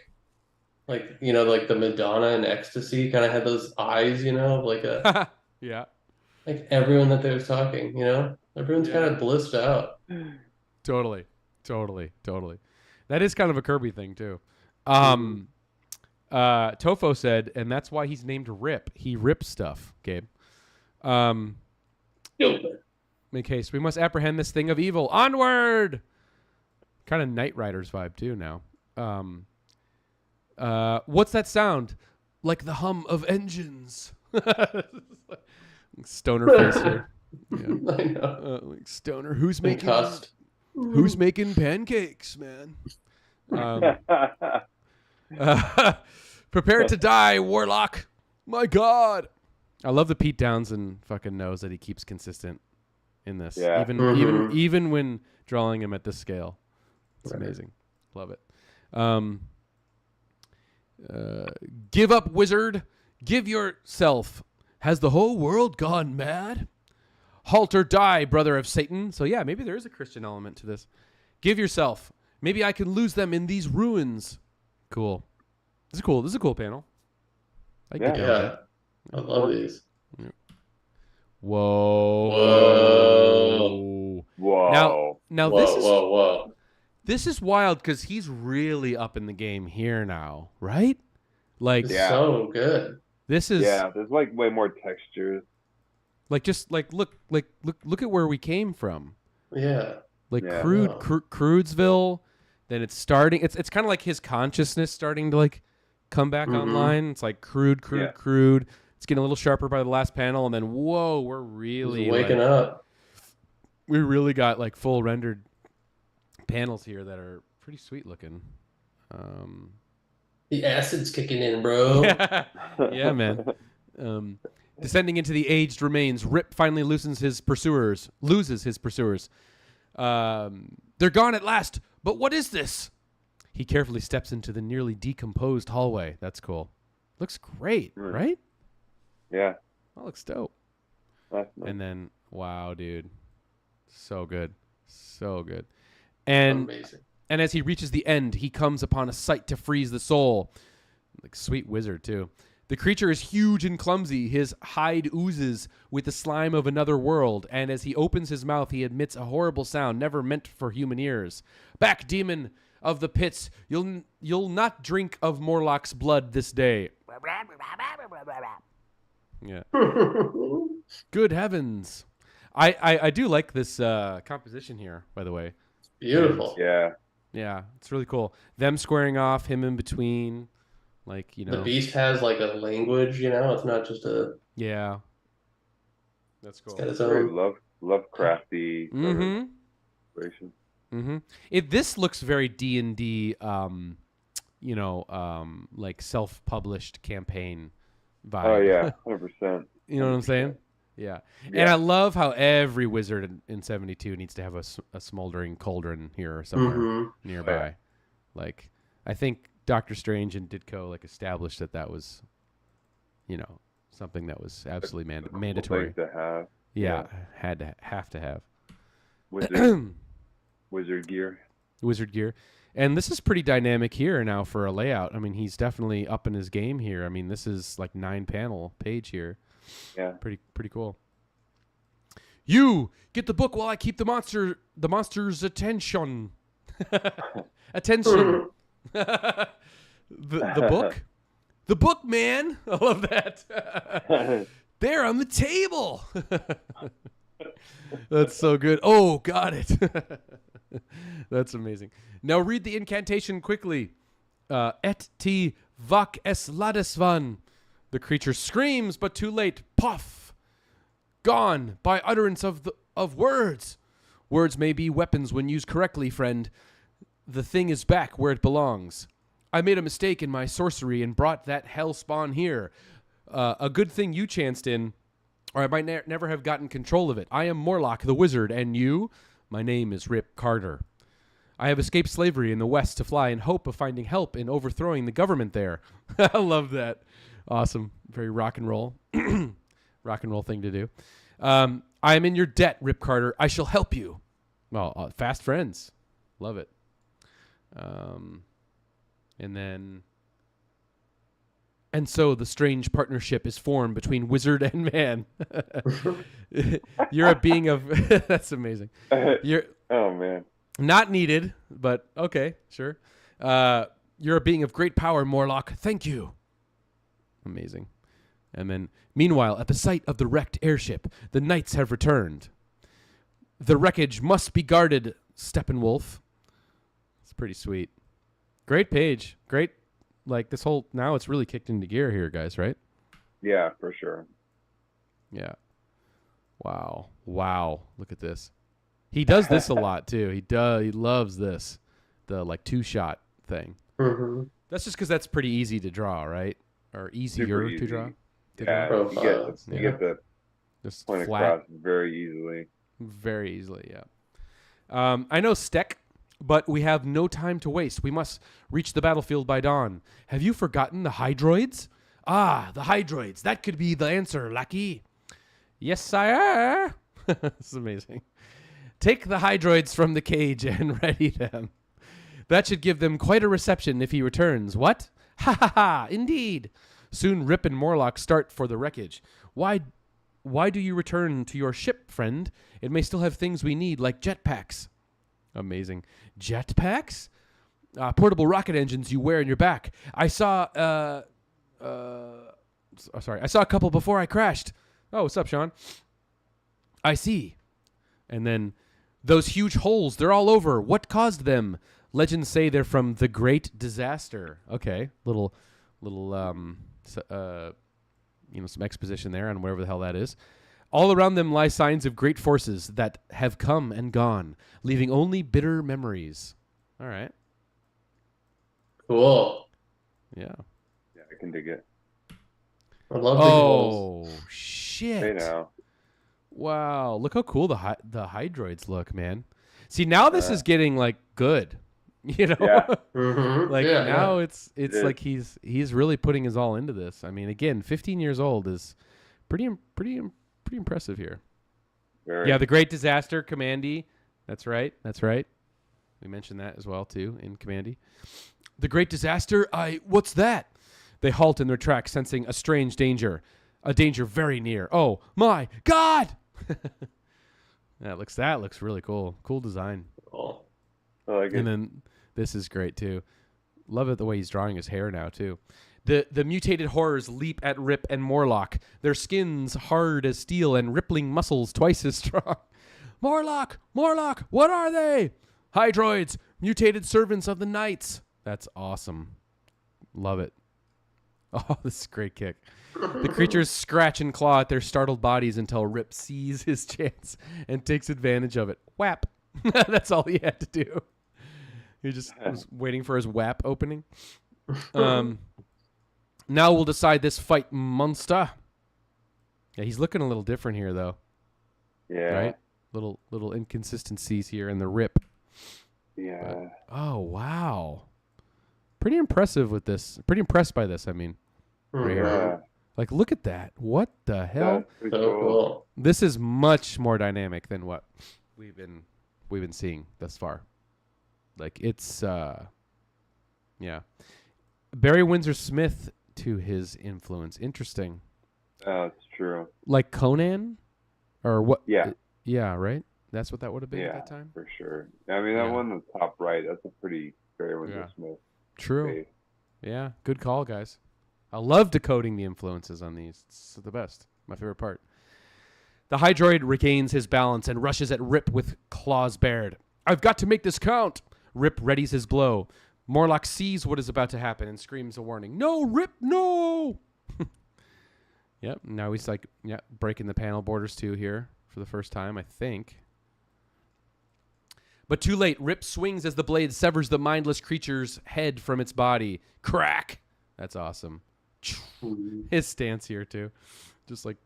you know, like the Madonna in Ecstasy kind of had those eyes, you know, like a yeah. Like everyone that they was talking, you know? Everyone's kind of blissed out. Totally. That is kind of a Kirby thing too. Tofo said, and that's why he's named Rip. He rips stuff, Gabe. Make haste. We must apprehend this thing of evil. Onward! Kind of Knight Riders vibe too now. What's that sound? Like the hum of engines. Stoner face here. Yeah. I know. Like stoner. Who's making pancakes, man? Prepare to die, warlock. My God. I love the Pete Townsend fucking nose that he keeps consistent in this. Yeah. Even when drawing him at this scale. It's amazing. Love it. Give up, wizard. Give yourself. Has the whole world gone mad? Halt or die, brother of Satan. So yeah, maybe there is a Christian element to this. Give yourself. Maybe I can lose them in these ruins. Cool. This is a cool panel. I love these. Yeah. Whoa. Now this is wild because he's really up in the game here now, right? Like so good. This is there's like way more textures. Like just like look at where we came from. Yeah. Like Crudesville, then it's starting. It's kind of like his consciousness starting to like come back online. It's like crude. It's getting a little sharper by the last panel, and then whoa, we're really he's waking up. We really got like full rendered panels here that are pretty sweet looking. The acid's kicking in, bro. Yeah, man. Descending into the aged remains, Rip finally loses his pursuers. They're gone at last, but what is this? He carefully steps into the nearly decomposed hallway. That's cool. Looks great, right? Yeah. That looks dope. That's nice. And then, wow, dude. So good. And amazing. And as he reaches the end, he comes upon a sight to freeze the soul. Like sweet wizard, too. The creature is huge and clumsy. His hide oozes with the slime of another world, and as he opens his mouth, he emits a horrible sound never meant for human ears. Back, demon of the pits! You'll not drink of Morlock's blood this day. Yeah. Good heavens! I do like this composition here, by the way. Beautiful. Yeah, it's really cool. Them squaring off, him in between. Like, you know, the beast has like a language, you know, it's not just a that's cool. It's got its own Lovecrafty inspiration. This looks very D&D like self-published campaign vibe. Oh yeah, 100%. You know what I'm saying? Yeah. And I love how every wizard in 72 needs to have a smoldering cauldron here somewhere nearby. Yeah. Like, I think Doctor Strange and Ditko like established that was, you know, something that was absolutely mandatory to have. Yeah, have to have. Wizard gear. And this is pretty dynamic here now for a layout. I mean, he's definitely up in his game here. I mean, this is like 9-panel page here. Yeah. Pretty cool. You get the book while I keep the monster's attention. Attention. The book, man. I love that. There on the table. That's so good. Oh, got it. That's amazing. Now read the incantation quickly. Et ti vac es ladesvan. The creature screams, but too late. Puff. Gone by utterance of of words. Words may be weapons when used correctly, friend. The thing is back where it belongs. I made a mistake in my sorcery and brought that hell spawn here. A good thing you chanced in, or I might never have gotten control of it. I am Morlock the wizard, and you? My name is Rip Carter. I have escaped slavery in the West to fly in hope of finding help in overthrowing the government there. I love that. Awesome. Very rock and roll. Rock and roll thing to do. I am in your debt, Rip Carter. I shall help you. Well, fast friends. Love it. And so the strange partnership is formed between wizard and man. You're a being of... That's amazing. Oh, man. Not needed, but okay, sure. You're a being of great power, Morlock. Thank you. Amazing. And then, meanwhile, at the site of the wrecked airship, the knights have returned. The wreckage must be guarded, Steppenwolf. It's pretty sweet. Great page. Great. Like this whole, now it's really kicked into gear here, guys, right? Yeah, for sure. Yeah. Wow. Look at this. He does this a lot too. He loves this. The like 2-shot thing. Mm-hmm. That's just because that's pretty easy to draw, right? Or easier to draw. Yeah, you get the just point flat. across very easily. Very easily, yeah. I know Steck, but we have no time to waste. We must reach the battlefield by dawn. Have you forgotten the hydroids? Ah, the hydroids. That could be the answer, lackey. Yes, sire. This is amazing. Take the hydroids from the cage and ready them. That should give them quite a reception if he returns. What? Ha ha ha, indeed. Soon Rip and Morlock start for the wreckage. Why do you return to your ship, friend? It may still have things we need, like jetpacks. Amazing. Jetpacks? Portable rocket engines you wear in your back. I saw a couple before I crashed. Oh, what's up, Sean? I see. And then, those huge holes, they're all over. What caused them? Legends say they're from the Great Disaster. Okay, little some exposition there on whatever the hell that is. All around them lie signs of great forces that have come and gone, leaving only bitter memories. All right. Cool. Yeah. Yeah, I can dig it. I love the holes. Oh, shit. Hey now. Wow, look how cool the hydroids look, man. See, now this is getting like good. You know, Yeah. Mm-hmm. like yeah, now yeah. it's like he's really putting his all into this. I mean, again, 15 years old is pretty impressive here. Very. Yeah, the Great Disaster, Commandy. That's right. We mentioned that as well too in Commandy. The Great Disaster. What's that? They halt in their tracks, sensing a strange danger, a danger very near. Oh my God! That looks really cool. Cool design. Cool. I like it. And then this is great too. Love it the way he's drawing his hair now too. The mutated horrors leap at Rip and Morlock, their skins hard as steel and rippling muscles twice as strong. Morlock, what are they? Hydroids, mutated servants of the knights. That's awesome. Love it. Oh, this is a great kick. The creatures scratch and claw at their startled bodies until Rip sees his chance and takes advantage of it. Whap. That's all he had to do. He just was waiting for his whap opening. Now we'll decide this fight, monster. Yeah, he's looking a little different here, though. Yeah. Right? Little inconsistencies here in the Rip. Yeah. Oh, wow. Pretty impressive with this. Pretty impressed by this, I mean. Yeah. Like, look at that. What the hell? That's So cool. This is much more dynamic than what we've been seeing thus far. Like, it's yeah. Barry Windsor Smith to his influence. Interesting. That's true. Like Conan? Or what? Yeah. Yeah, right? That's what that would have been Yeah, at that time? for sure. I mean, that Yeah. one on the top right, that's a pretty Barry Windsor Smith True. face. Yeah, good call, guys. I love decoding the influences on these. It's the best. My favorite part. The Hydroid regains his balance and rushes at Rip with claws bared. I've got to make this count. Rip readies his blow. Morlock sees what is about to happen and screams a warning. No, Rip, no! Yep, now he's like, breaking the panel borders too here. for the first time, I think. But too late. Rip swings as the blade severs the mindless creature's head from its body. Crack! That's awesome. His stance here, too. Just like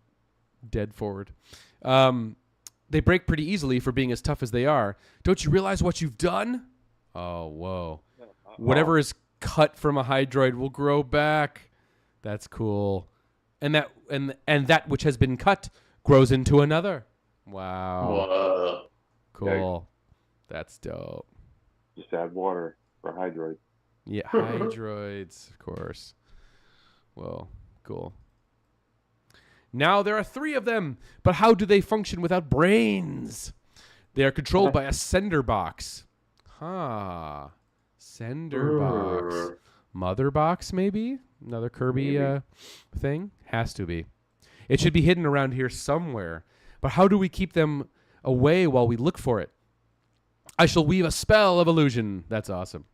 dead forward. They break pretty easily for being as tough as they are. Don't you realize what you've done? Oh, whoa. Whatever is cut from a hydroid will grow back. That's cool. And that which has been cut grows into another. Wow. Whoa. Cool. That's dope. Just add water for hydroids. Yeah, hydroids, of course. Whoa, cool. Now there are 3 of them, but how do they function without brains? They are controlled by a sender box. Huh. Sender box. Mother box, maybe? Another Kirby thing? Has to be. It should be hidden around here somewhere. But how do we keep them away while we look for it? I shall weave a spell of illusion. That's awesome.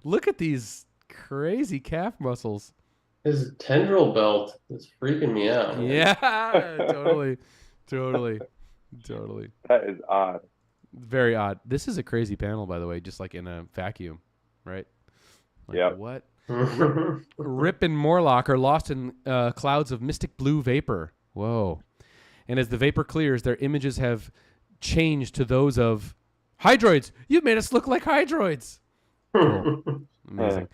Look at these crazy calf muscles. His tendril belt is freaking me out. Man. Yeah, totally. That is odd. Very odd. This is a crazy panel, by the way, just like in a vacuum, right? Like, yeah. What? Rip and Morlock are lost in clouds of mystic blue vapor. Whoa. And as the vapor clears, their images have changed to those of hydroids. You've made us look like hydroids. Cool. Amazing.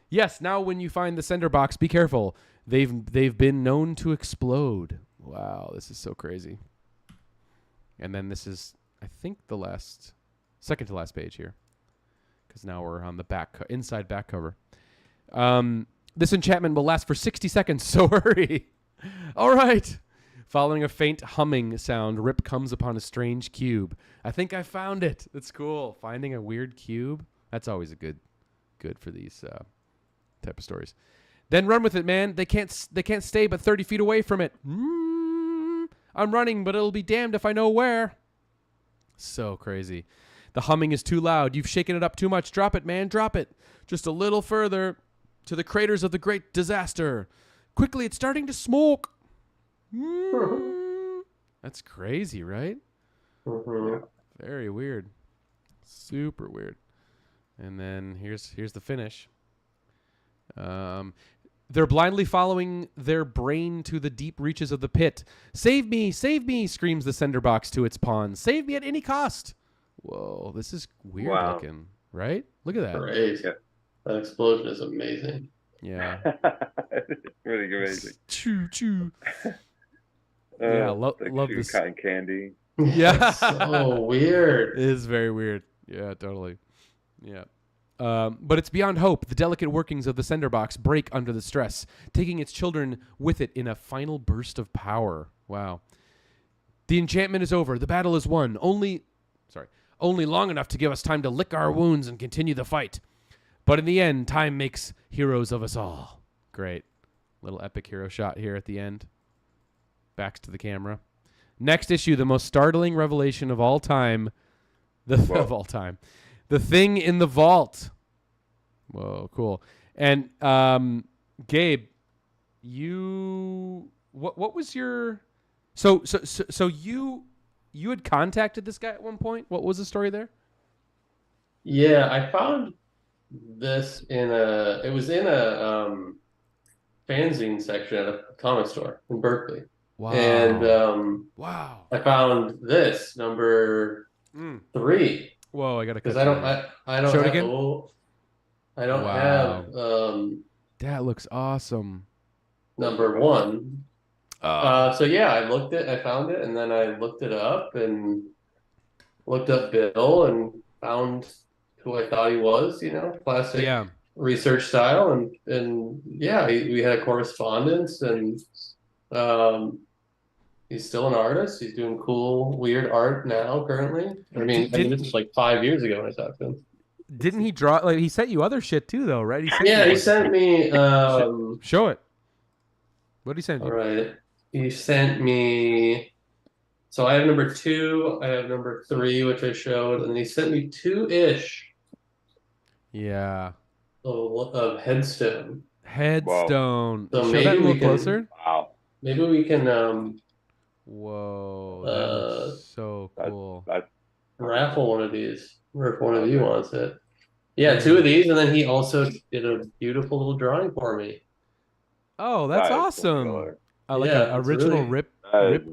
Yes, now when you find the sender box, be careful. They've been known to explode. Wow, this is so crazy. And then this is, I think, the second to last page here, because now we're on the inside back cover. This enchantment will last for 60 seconds, so hurry. All right. Following a faint humming sound, Rip comes upon a strange cube. I think I found it. That's cool. Finding a weird cube. That's always a good for these type of stories. Then run with it, man. They can't stay but 30 feet away from it. I'm running, but it'll be damned if I know where. So crazy. The humming is too loud. You've shaken it up too much. Drop it, man. Drop it. Just a little further to the craters of the great disaster. Quickly, it's starting to smoke. That's crazy, right? Very weird. Super weird. And then here's the finish. They're blindly following their brain to the deep reaches of the pit. Save me, screams the sender box to its pawn. Save me at any cost. Whoa, this is weird looking, right? Look at that. Crazy. That explosion is amazing. Yeah. It's really amazing. Choo. Yeah, love this. Cotton candy. Yeah. So weird. It is very weird. Yeah, totally. Yeah. But it's beyond hope. The delicate workings of the sender box break under the stress, taking its children with it in a final burst of power. Wow. The enchantment is over. The battle is won. Only long enough to give us time to lick our wounds and continue the fight. But in the end, time makes heroes of us all. Great. Little epic hero shot here at the end. Backs to the camera. Next issue, the most startling revelation of all time. Of all time. The Thing in the Vault. Whoa, cool. And Gabe, what was your so you had contacted this guy at one point? What was the story there? Yeah, I found this in a fanzine section at a comic store in Berkeley. Wow. And wow. I found this number 3. Whoa, I gotta because I don't show have it again? I don't have that looks awesome. number 1. So yeah, I found it, and then I looked it up and looked up Bill and found who I thought he was, classic research style, and yeah, we had a correspondence, and he's still an artist. He's doing cool, weird art now, currently. I mean, this was like 5 years ago when I talked to him. Didn't he draw? Like, he sent you other shit too, though, right? He sent me. Show it. What did he send you? All right, he sent me. So I have number 2. I have number 3, which I showed, and then he sent me 2-ish. Yeah. Of Headstone. Headstone. So show that a little closer. Wow. Maybe we can Whoa, that looks so cool. That's raffle one of these, or if one of you wants it. Yeah, 2 of these, and then he also did a beautiful little drawing for me. Oh, that's awesome. Like yeah, a original really, Rip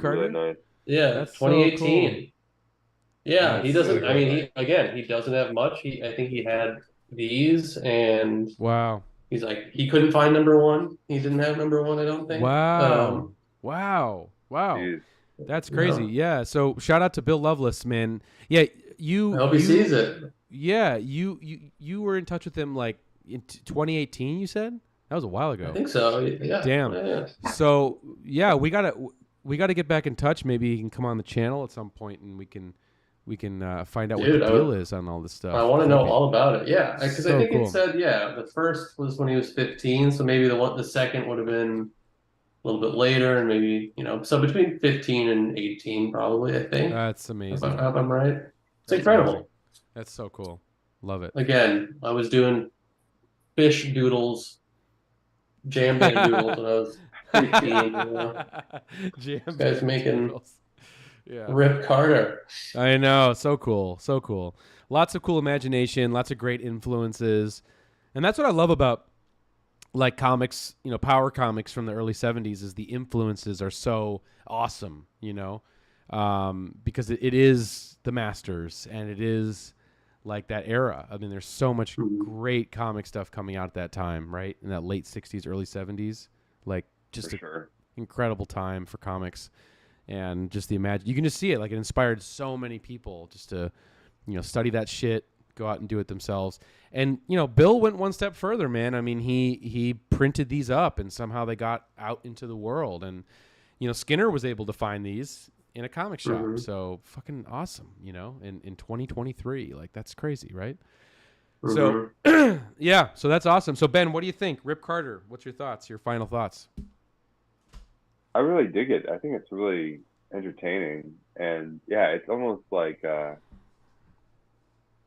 Carter. Really nice. Yeah, That's 2018. so cool. Yeah, That's he doesn't. so I mean, he doesn't have much. I think he had these, and wow. he's like he couldn't find number one. He didn't have number one. I don't think. Wow. Wow. Jeez. That's crazy. Yeah. So shout out to Bill Lovelace, man. Yeah, I hope he sees it. Yeah, you were in touch with him like in 2018. You said that was a while ago. I think so. Yeah. Damn. Yeah. So yeah, we gotta get back in touch. Maybe he can come on the channel at some point, and we can find out what the deal is on all this stuff. I want to know all about it. Yeah, because So I think cool. it said the first was when he was 15, so maybe the second would have been a little bit later, and maybe so between 15 and 18 probably. I think That's amazing. if I'm right. It's That's incredible. amazing. That's so cool. Love it. Again, I was doing fish doodles, jam bang doodles when I was 15. Jam Guys bang making doodles. Yeah. Rip Carter. I know. So cool. So cool. Lots of cool imagination, lots of great influences. And that's what I love about like comics, power comics from the early 70s is the influences are so awesome, because it is the masters and it is like that era. I mean, there's so much great comic stuff coming out at that time, right? In that late 60s, early 70s. Like just an incredible time for comics. And just you can just see it. Like it inspired so many people just to, study that shit, go out and do it themselves. And, Bill went one step further, man. I mean, he printed these up and somehow they got out into the world. And, Skinner was able to find these in a comic shop. Mm-hmm. So fucking awesome, in 2023. Like that's crazy, right? So, yeah, so that's awesome. So Ben, what do you think? Rip Carter, what's your thoughts, your final thoughts? I really dig it. I think it's really entertaining, and yeah, it's almost like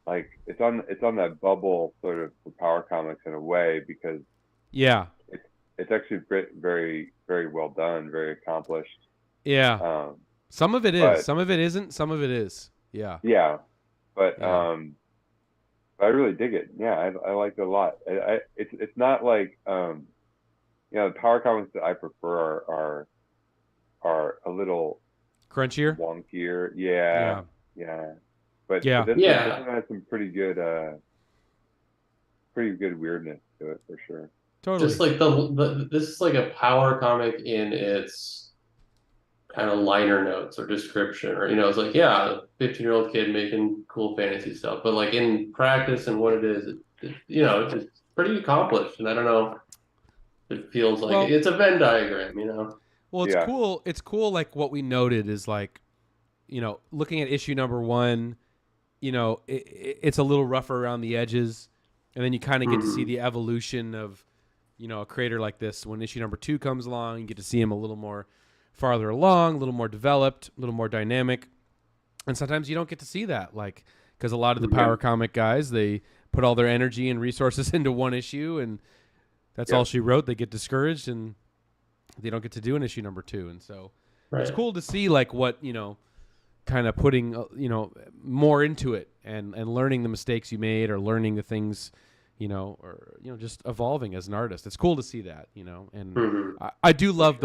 it's on that bubble sort of for power comics in a way because it's actually very very well done, very accomplished. Yeah, some of it is, some of it isn't, some of it is. Yeah, but I really dig it. Yeah, I like it a lot. It's not like the power comics that I prefer are a little crunchier, wonkier. Yeah. But this one has some pretty good weirdness to it for sure. Totally. Just like this is like a power comic in its kind of liner notes or description, or it's like a 15-year-old kid making cool fantasy stuff, but like in practice and what it is, it's pretty accomplished. And I don't know, it feels like it's a Venn diagram, Well, it's cool. It's cool. Like what we noted is like, looking at issue number 1, it's a little rougher around the edges, and then you kind of get to see the evolution of, a creator like this. When issue number 2 comes along, you get to see him a little more farther along, a little more developed, a little more dynamic. And sometimes you don't get to see that, like, because a lot of the power comic guys, they put all their energy and resources into one issue, and that's all she wrote. They get discouraged, and they don't get to do an issue number 2. And so it's cool to see, like, what, kind of putting, more into it and learning the mistakes you made or learning the things, or, just evolving as an artist. It's cool to see that, and I do love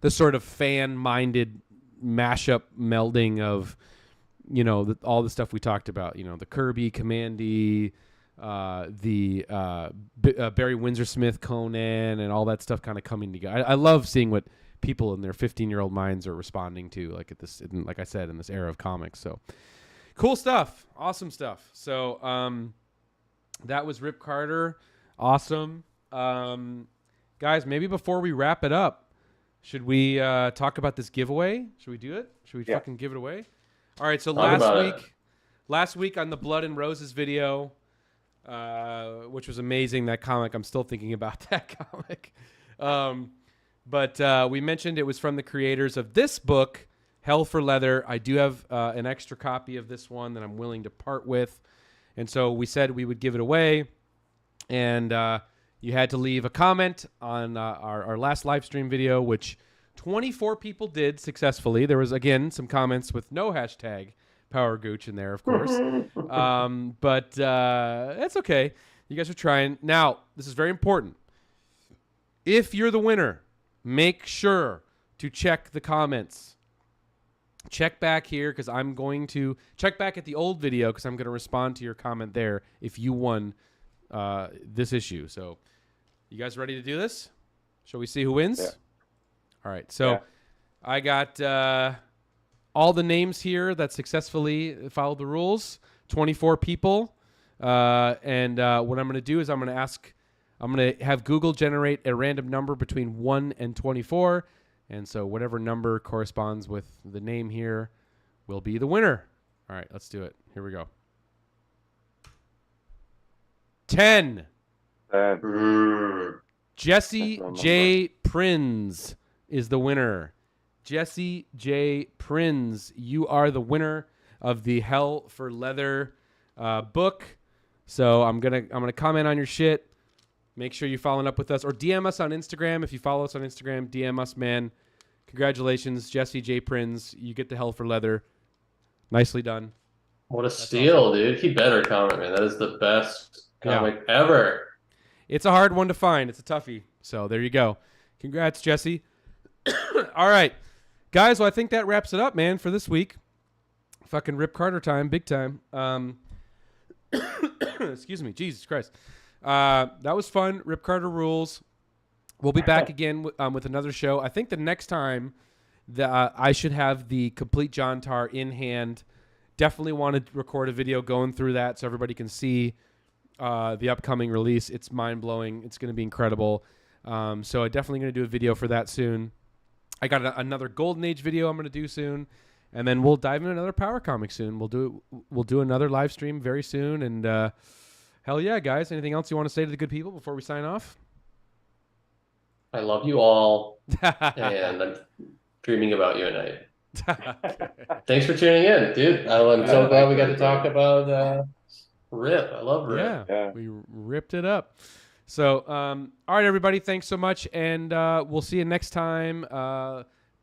the sort of fan-minded mashup melding of, all the stuff we talked about, the Kirby, Commandy, the Barry Windsor Smith, Conan, and all that stuff kind of coming together. I love seeing what people in their 15-year-old minds are responding to, like like I said, in this era of comics. So cool stuff, awesome stuff. So that was Rip Carter, awesome. Guys, maybe before we wrap it up, should we talk about this giveaway? Should we do it? Should we fucking give it away? All right. So last week on the Blood and Roses video, which was amazing. That comic, I'm still thinking about that comic. But we mentioned it was from the creators of this book, Hell for Leather. I do have an extra copy of this one that I'm willing to part with. And so we said we would give it away. And you had to leave a comment on our last live stream video, which 24 people did successfully. There was, again, some comments with no hashtag Power Gooch in there, of course. But that's okay. You guys are trying. Now, this is very important. If you're the winner, make sure to check the comments. Check back here because I'm going to check back at the old video because I'm going to respond to your comment there if you won this issue. So you guys ready to do this? Shall we see who wins? Yeah. All right. So I got all the names here that successfully followed the rules, 24 people. And what I'm going to do is I'm going to have Google generate a random number between 1 and 24. And so whatever number corresponds with the name here will be the winner. All right, let's do it. Here we go. 10. Jesse J. Prinz is the winner. Jesse J. Prinz, you are the winner of the Hell for Leather book. So I'm gonna comment on your shit. Make sure you're following up with us or DM us on Instagram. If you follow us on Instagram, DM us, man. Congratulations, Jesse J. Prinz. You get the Hell for Leather. Nicely done. What a steal, awesome. Dude. He better comment, man. That is the best comic ever. It's a hard one to find. It's a toughie. So there you go. Congrats, Jesse. All right. Guys, well, I think that wraps it up, man, for this week. Fucking Rip Carter time, big time. Excuse me. Jesus Christ. That was fun. Rip Carter rules. We'll be back again with another show. I think the next time that I should have the complete Jontar in hand. Definitely want to record a video going through that so everybody can see the upcoming release. It's mind-blowing. It's going to be incredible. So I'm definitely going to do a video for that soon. I got another Golden Age video I'm going to do soon. And then we'll dive into another Power comic soon. We'll do another live stream very soon. And hell yeah, guys. Anything else you want to say to the good people before we sign off? I love you all. And I'm dreaming about you at night. Thanks for tuning in, dude. I'm so glad we got to talk about Rip. I love Rip. Yeah, we ripped it up. So, all right, everybody. Thanks so much. And we'll see you next time.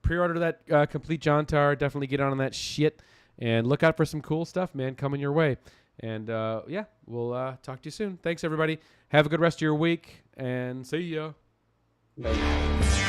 Pre-order that complete Jontar. Definitely get on that shit. And look out for some cool stuff, man, coming your way. And, yeah, we'll talk to you soon. Thanks, everybody. Have a good rest of your week. And see ya. Bye.